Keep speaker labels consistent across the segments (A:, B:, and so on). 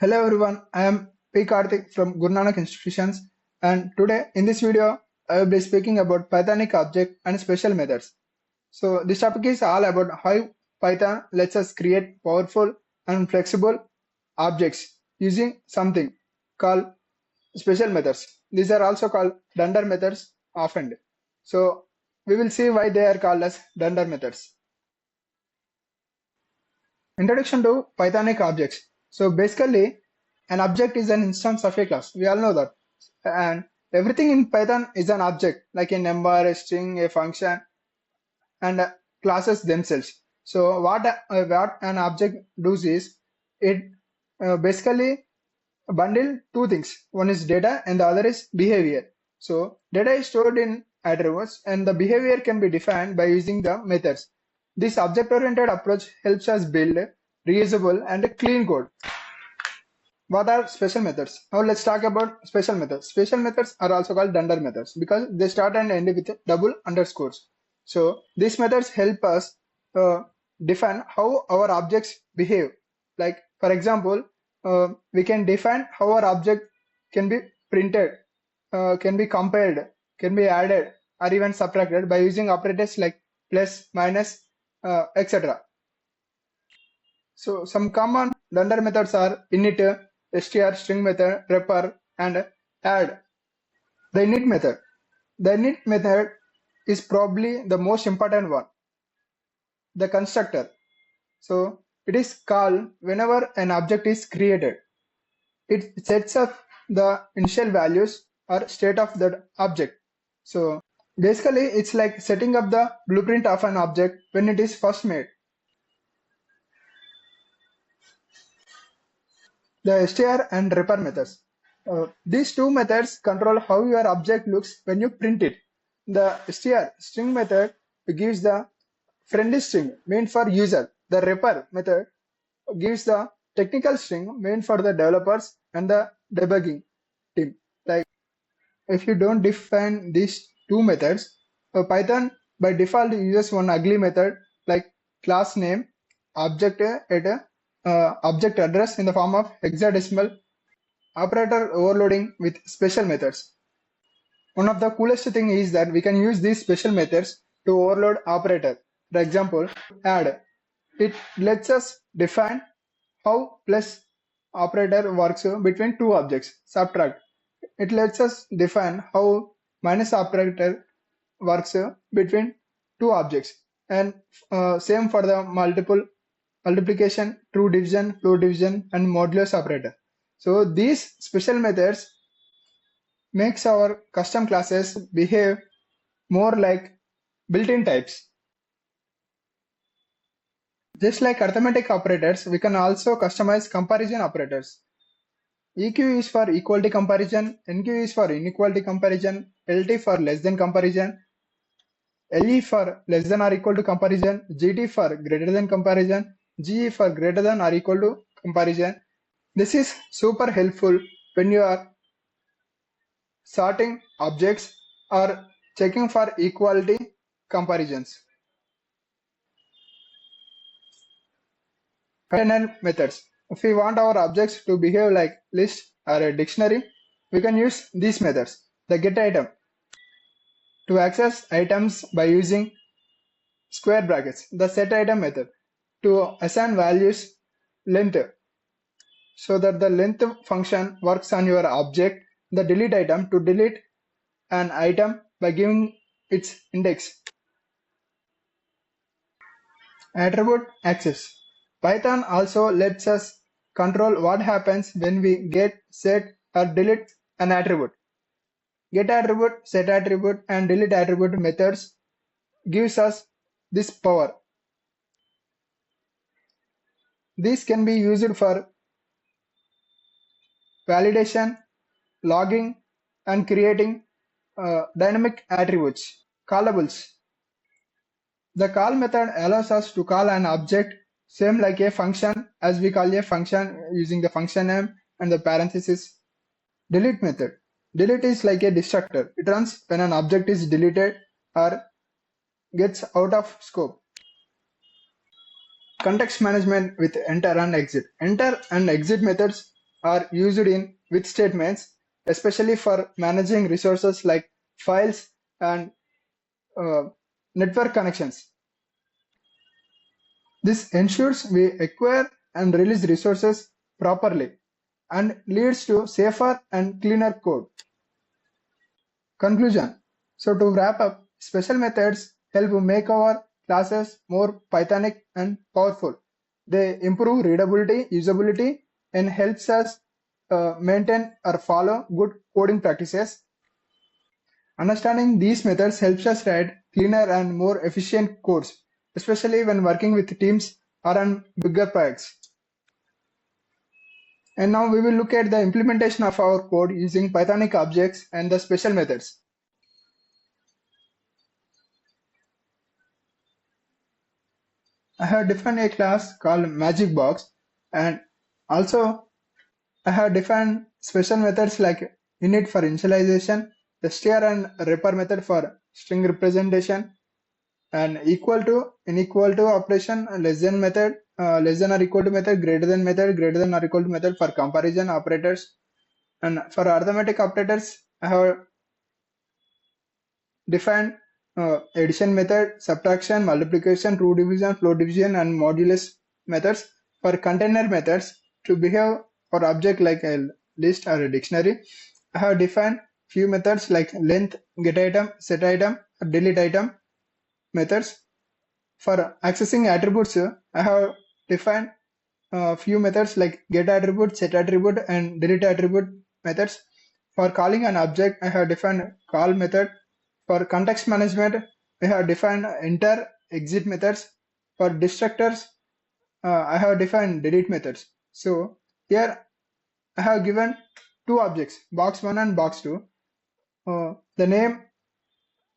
A: Hello everyone, I am P. Karthik from Guru Nanak Institutions, and today in this video I will be speaking about Pythonic object and special methods. So this topic is all about how Python lets us create powerful and flexible objects using something called special methods. These are also called dunder methods often. So we will see why they are called as dunder methods. Introduction to Pythonic objects. So basically, an object is an instance of a class. We all know that. And everything in Python is an object, like a number, a string, a function, and classes themselves. So what an object does is it basically bundle two things. One is data and the other is behavior. So data is stored in attributes and the behavior can be defined by using the methods. This object-oriented approach helps us build reusable and clean code. What are special methods? Now let's talk about special methods. Special methods are also called dunder methods because they start and end with double underscores. So these methods help us define how our objects behave. Like for example, we can define how our object can be printed, can be compared, can be added, or even subtracted by using operators like plus, minus, etc. So some common dunder methods are init, str, string method, wrapper, and add. The init method. The init method is probably the most important one. The constructor. So it is called whenever an object is created. It sets up the initial values or state of that object. So basically it's like setting up the blueprint of an object when it is first made. The str and wrapper methods. These two methods control how your object looks when you print it. The string method gives the friendly string meant for user. The wrapper method gives the technical string meant for the developers and the debugging team. Like if you don't define these two methods, Python by default uses one ugly method like class name object at object address in the form of hexadecimal operator overloading with special methods. One of the coolest thing is that we can use these special methods to overload operator. For example, add. It lets us define how plus operator works between two objects. Subtract. It lets us define how minus operator works between two objects. And same for the multiplication, true division, floor division, and modulus operator. So these special methods makes our custom classes behave more like built-in types. Just like arithmetic operators, we can also customize comparison operators. EQ is for equality comparison, NQ is for inequality comparison, LT for less than comparison, LE for less than or equal to comparison, GT for greater than comparison, GE for greater than or equal to comparison. This is super helpful when you are sorting objects or checking for equality comparisons. Container methods. If we want our objects to behave like list or a dictionary, we can use these methods. The get item. To access items by using square brackets. The set item method. To assign values length so that the length function works on your object. The delete item to delete an item by giving its index. Attribute access. Python also lets us control what happens when we get, set, or delete an attribute. Get attribute, set attribute, and delete attribute methods gives us this power. These can be used for validation, logging, and creating dynamic attributes, callables. The call method allows us to call an object same like a function as we call a function using the function name and the parenthesis. Delete method. Delete is like a destructor. It runs when an object is deleted or gets out of scope. Context management with enter and exit. Enter and exit methods are used in with statements, especially for managing resources like files and uh, network connections. This ensures we acquire and release resources properly and leads to safer and cleaner code. Conclusion. So to wrap up, special methods help make our classes more Pythonic and powerful. They improve readability, usability, and helps us maintain or follow good coding practices. Understanding these methods helps us write cleaner and more efficient codes, especially when working with teams or on bigger projects. And now we will look at the implementation of our code using Pythonic objects and the special methods. I have defined a class called magic box, and also I have defined special methods like init for initialization, the str and repar method for string representation, and equal to and equal to operation, less than method, less than or equal to method, greater than method, greater than or equal to method for comparison operators. And for arithmetic operators, I have defined addition method, subtraction, multiplication, root division, float division, and modulus methods. For container methods to behave for object like a list or a dictionary, I have defined few methods like length, get item, set item, delete item methods. For accessing attributes, I have defined few methods like get attribute, set attribute, and delete attribute methods. For calling an object, I have defined call method. For context management, we have defined enter, exit methods. For destructors, I have defined delete methods. So here I have given two objects, box1 and box2. The name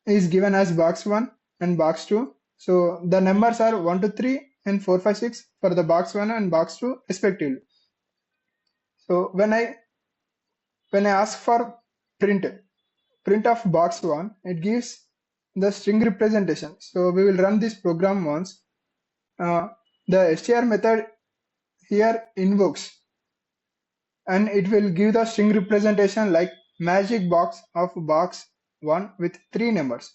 A: is given as box1 and box2. So the numbers are 1 to 3 and 4, 5, 6 for the box1 and box2 respectively. So when I ask for print of box1, it gives the string representation. So we will run this program once. The str method here invokes and it will give the string representation like magic box of box1 with 3 numbers.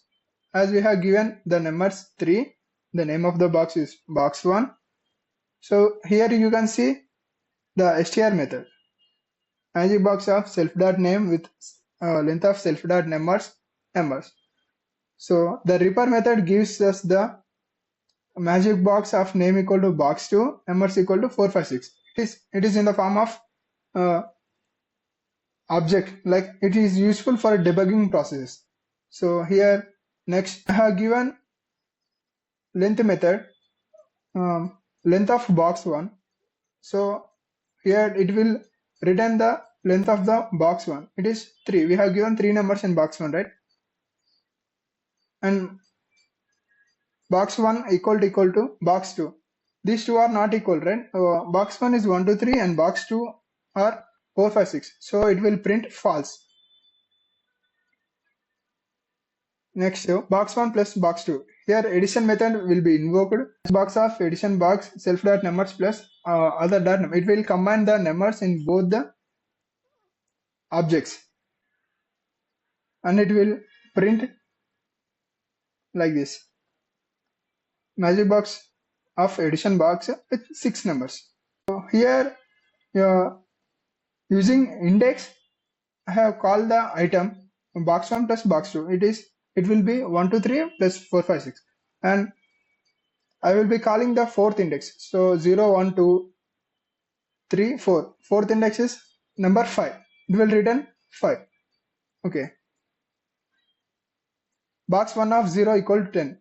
A: As we have given the numbers 3, the name of the box is box1. So here you can see the str method, magic box of self.name with length of self.numbers. So the repar method gives us the magic box of name equal to box2, numbers equal to 4, 5, 6. It is in the form of object, like it is useful for debugging processes. So here next I have given length method, length of box1. So here it will return the length of the box1. It is 3. We have given 3 numbers in box1, right? And box1 equal to box2. These two are not equal, right? Box1 is 1, 2, 3 and box2 are 4, 5, 6. So it will print false. Next, box1 plus box2. Here addition method will be invoked. Box of addition box self.numbers plus other dot. It will combine the numbers in both the objects and it will print like this. Magic box of addition box with 6 numbers. So here using index, I have called the item box1 plus box2. It will be 1, 2, 3 plus 4, 5, 6. And I will be calling the fourth index. So 0, 1, 2, 3, 4. Fourth index is number 5. It will return 5. Okay. Box 1 of 0 equal to 10.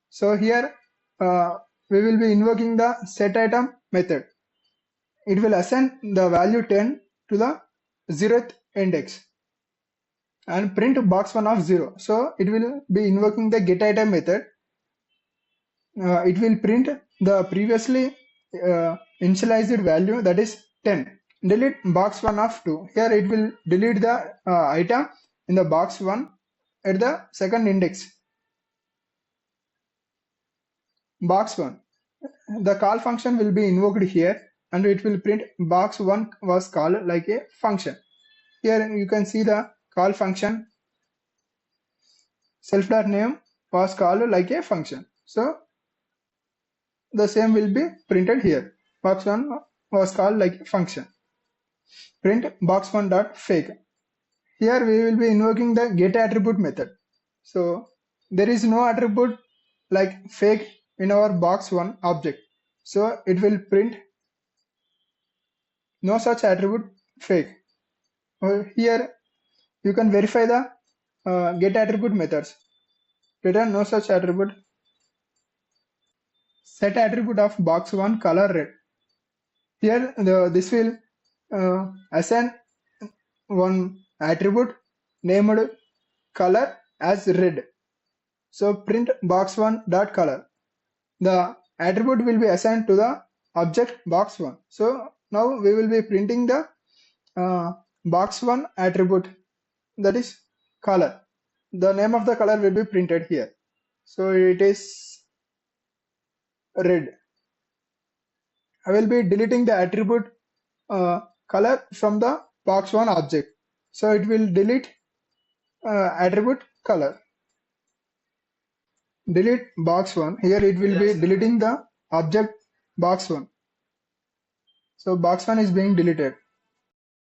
A: So here we will be invoking the set item method. It will assign the value 10 to the 0th index and print box 1 of 0. So it will be invoking the get item method. It will print the previously initialized value, that is 10. Delete box 1 of 2. Here it will delete the item in the box 1 at the second index. Box 1. The call function will be invoked here and it will print box1 was called like a function. Here you can see the call function self.name was called like a function. So the same will be printed here. Box1 was called like a function. Print box1 dot fake. Here we will be invoking the get attribute method. So there is no attribute like fake in our box1 object. So it will print no such attribute fake. Here you can verify the get attribute methods. Return no such attribute. Set attribute of box1 color red. Here this will assign one attribute named color as red. So print box1 dot color. The attribute will be assigned to the object box1. So now we will be printing the box1 attribute, that is color. The name of the color will be printed here. So it is red. I will be deleting the attribute color from the box1 object. So it will delete attribute color. Delete box1. Here it will be deleting the object box1. So box1 is being deleted.